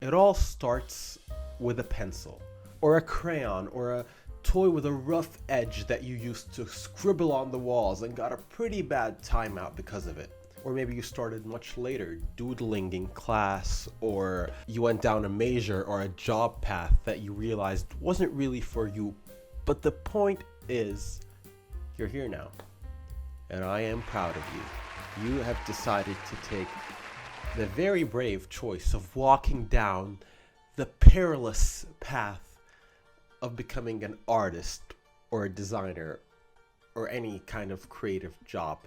It all starts with a pencil, or a crayon, or a toy with a rough edge that you used to scribble on the walls and got a pretty bad timeout because of it. Or maybe you started much later, doodling in class, or you went down a major or a job path that you realized wasn't really for you. But the point is, you're here now, and I am proud of you. You have decided to take the very brave choice of walking down the perilous path of becoming an artist or a designer or any kind of creative job.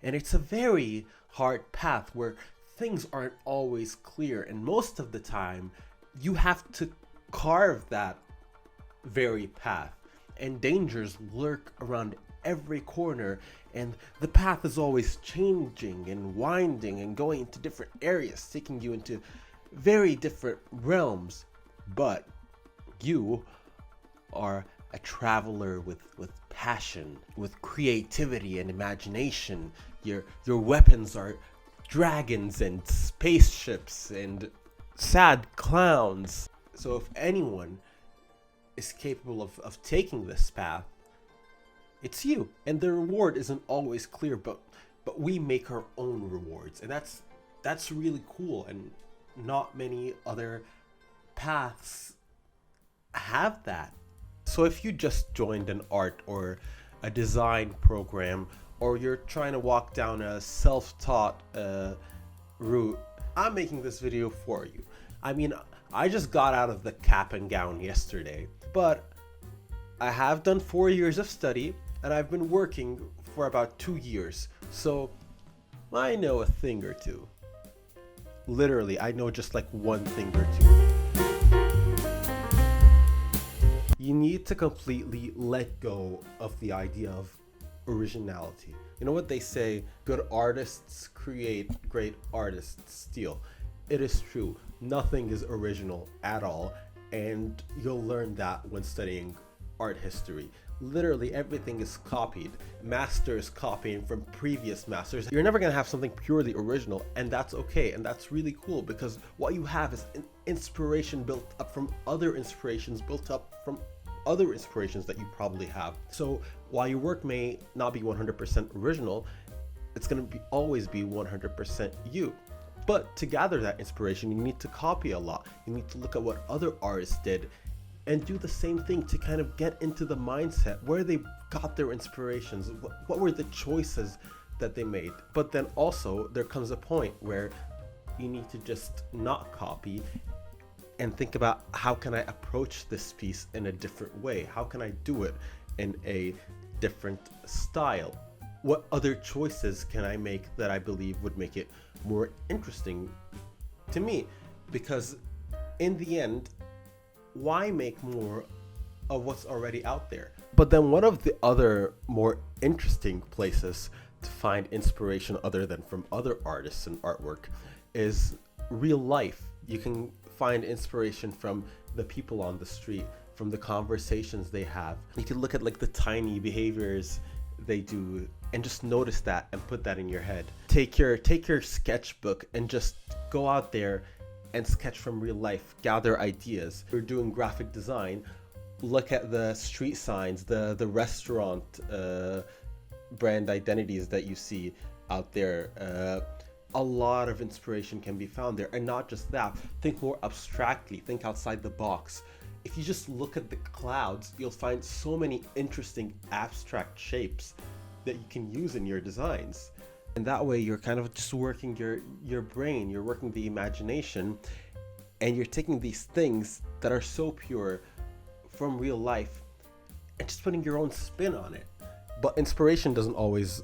And it's a very hard path where things aren't always clear, and most of the time you have to carve that very path, and dangers lurk around every corner, and the path is always changing and winding and going into different areas, taking you into very different realms. But you are a traveler with passion, with creativity and imagination. Your weapons are dragons and spaceships and sad clowns. So if anyone is capable of taking this path, it's you. And the reward isn't always clear, but we make our own rewards, and that's really cool. And not many other paths have that. So if you just joined an art or a design program, or you're trying to walk down a self-taught route, I'm making this video for you. I mean, I just got out of the cap and gown yesterday, but I have done 4 years of study, and I've been working for about 2 years, so I know a thing or two. Literally, I know just like one thing or two. You need to completely let go of the idea of originality. You know what they say, good artists create, great artists steal. It is true, nothing is original at all, and you'll learn that when studying art history. Literally everything is copied. Masters copying from previous masters. You're never gonna have something purely original, and that's okay, and that's really cool, because what you have is an inspiration built up from other inspirations, built up from other inspirations that you probably have. So while your work may not be 100% original, it's gonna always be 100% you. But to gather that inspiration, you need to copy a lot. You need to look at what other artists did and do the same thing to kind of get into the mindset where they got their inspirations, what were the choices that they made. But then also there comes a point where you need to just not copy and think about, how can I approach this piece in a different way? How can I do it in a different style? What other choices can I make that I believe would make it more interesting to me? Because in the end, why make more of what's already out there? But then one of the other more interesting places to find inspiration other than from other artists and artwork is real life. You can find inspiration from the people on the street, from the conversations they have. You can look at like the tiny behaviors they do and just notice that and put that in your head. Take your sketchbook and just go out there and sketch from real life, gather ideas. You're doing graphic design, look at the street signs, the restaurant brand identities that you see out there. A lot of inspiration can be found there. And not just that, think more abstractly, think outside the box. If you just look at the clouds, you'll find so many interesting abstract shapes that you can use in your designs. And that way you're kind of just working your brain, you're working the imagination, and you're taking these things that are so pure from real life and just putting your own spin on it. But inspiration doesn't always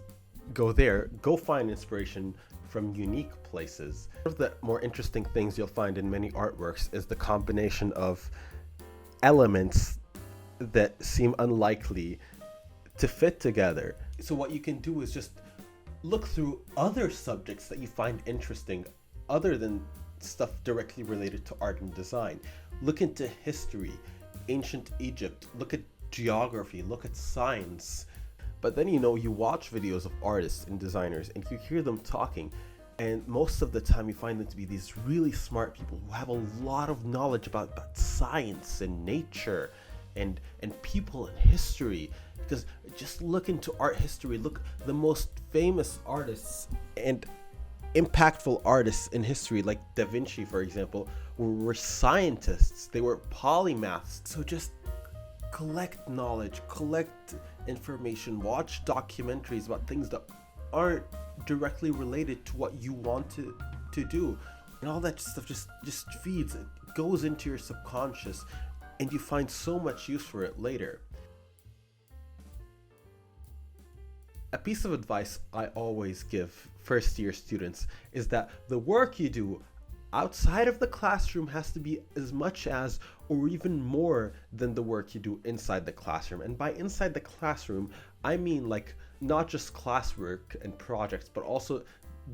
go there. Go find inspiration from unique places. One of the more interesting things you'll find in many artworks is the combination of elements that seem unlikely to fit together. So what you can do is just look through other subjects that you find interesting other than stuff directly related to art and design. Look into history, ancient Egypt, look at geography, look at science. But then, you watch videos of artists and designers and you hear them talking, And most of the time you find them to be these really smart people who have a lot of knowledge about science and nature and people and history. Because just look into art history, look, the most famous artists and impactful artists in history, like Da Vinci, for example, were scientists, they were polymaths. So just collect knowledge, collect information, watch documentaries about things that aren't directly related to what you want to do. And all that stuff just feeds, it goes into your subconscious, and you find so much use for it later. A piece of advice I always give first year students is that the work you do outside of the classroom has to be as much as or even more than the work you do inside the classroom. And by inside the classroom, I mean like not just classwork and projects, but also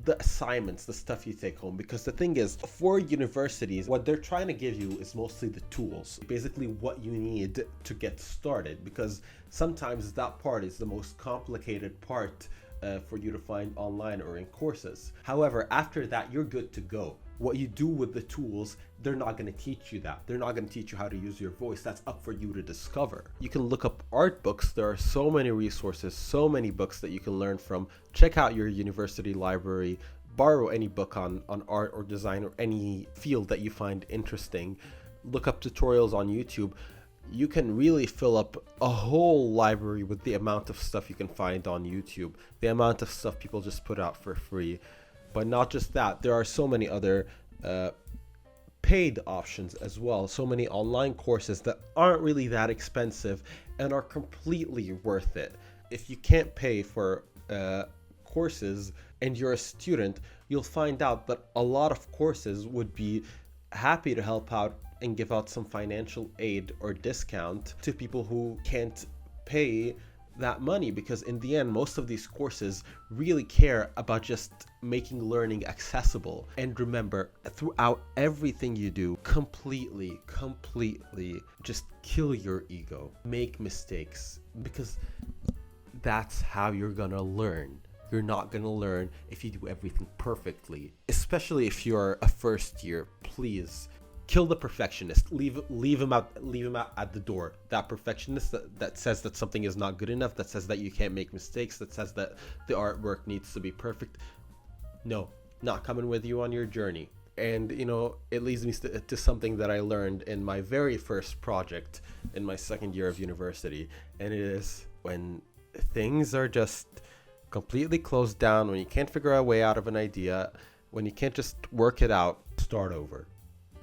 the assignments, the stuff you take home. Because the thing is, for universities, what they're trying to give you is mostly the tools, basically what you need to get started, because sometimes that part is the most complicated part for you to find online or in courses. However, after that, you're good to go. What you do with the tools, they're not going to teach you that. They're not going to teach you how to use your voice. That's up for you to discover. You can look up art books. There are so many resources, so many books that you can learn from. Check out your university library. Borrow any book on art or design or any field that you find interesting. Look up tutorials on YouTube. You can really fill up a whole library with the amount of stuff you can find on YouTube, the amount of stuff people just put out for free. But not just that, there are so many other paid options as well. So many online courses that aren't really that expensive and are completely worth it. If you can't pay for courses and you're a student, you'll find out that a lot of courses would be happy to help out and give out some financial aid or discount to people who can't pay that money, because in the end, most of these courses really care about just making learning accessible. And remember, throughout everything you do, completely just kill your ego. Make mistakes, because that's how you're gonna learn. You're not gonna learn if you do everything perfectly, especially if you're a first year. Please kill the perfectionist. Leave him out at the door. That perfectionist that says that something is not good enough, that says that you can't make mistakes, that says that the artwork needs to be perfect. No, not coming with you on your journey. And it leads me to something that I learned in my very first project in my second year of university, and it is when things are just completely closed down, when you can't figure a way out of an idea, when you can't just work it out, start over.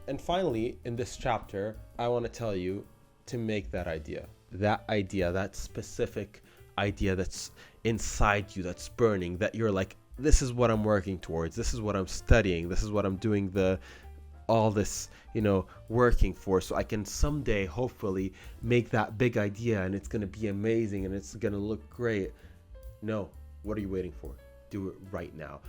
And finally, in this chapter, I want to tell you to make that idea, that specific idea that's inside you, that's burning, that you're like, this is what I'm working towards, this is what I'm studying, this is what I'm doing all this, working for, so I can someday hopefully make that big idea and it's going to be amazing and it's going to look great. No, what are you waiting for? Do it right now.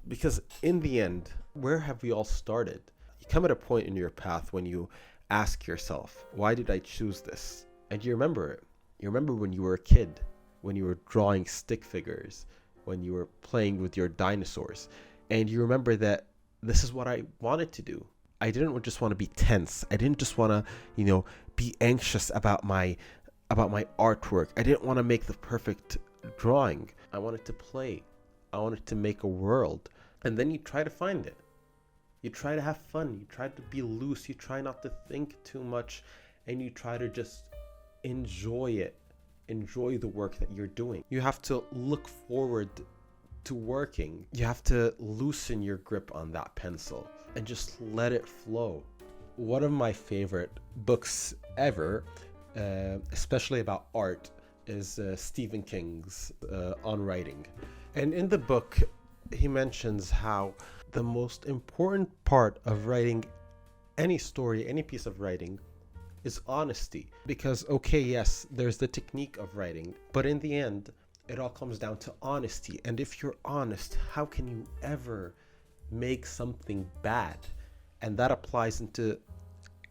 Because in the end, where have we all started? You come at a point in your path when you ask yourself, why did I choose this? And you remember it. You remember when you were a kid, when you were drawing stick figures, when you were playing with your dinosaurs, and you remember that this is what I wanted to do. I didn't just want to be tense. I didn't just want to, be anxious about my artwork. I didn't want to make the perfect drawing. I wanted to play. I wanted to make a world. And then you try to find it. You try to have fun. You try to be loose. You try not to think too much. And you try to just enjoy it. Enjoy the work that you're doing. You have to look forward to working. You have to loosen your grip on that pencil and just let it flow. One of my favorite books ever, especially about art, is Stephen King's On Writing. And in the book, he mentions how the most important part of writing any story, any piece of writing, is honesty. Because, okay, yes, there's the technique of writing, but in the end, it all comes down to honesty. And if you're honest, how can you ever make something bad? And that applies into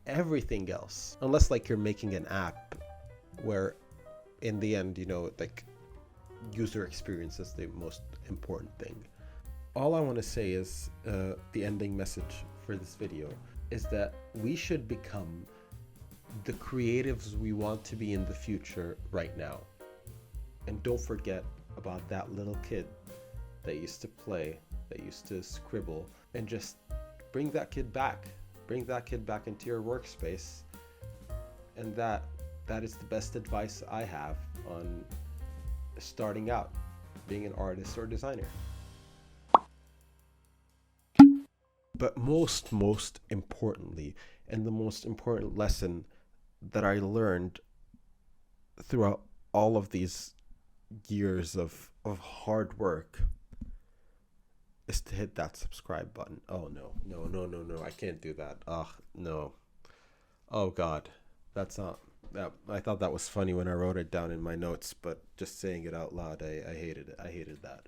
everything else. Unless, you're making an app where, in the end, user experience is the most important thing. All I want to say is the ending message for this video is that we should become the creatives we want to be in the future right now. And don't forget about that little kid that used to play, that used to scribble, and just bring that kid back. Bring that kid back into your workspace. And that is the best advice I have on starting out being an artist or designer. But most importantly, and the most important lesson that I learned throughout all of these years of hard work is to hit that subscribe button. Oh no, I can't do that. No. Oh God, that's not that. I thought that was funny when I wrote it down in my notes, but just saying it out loud, I hated it. I hated that.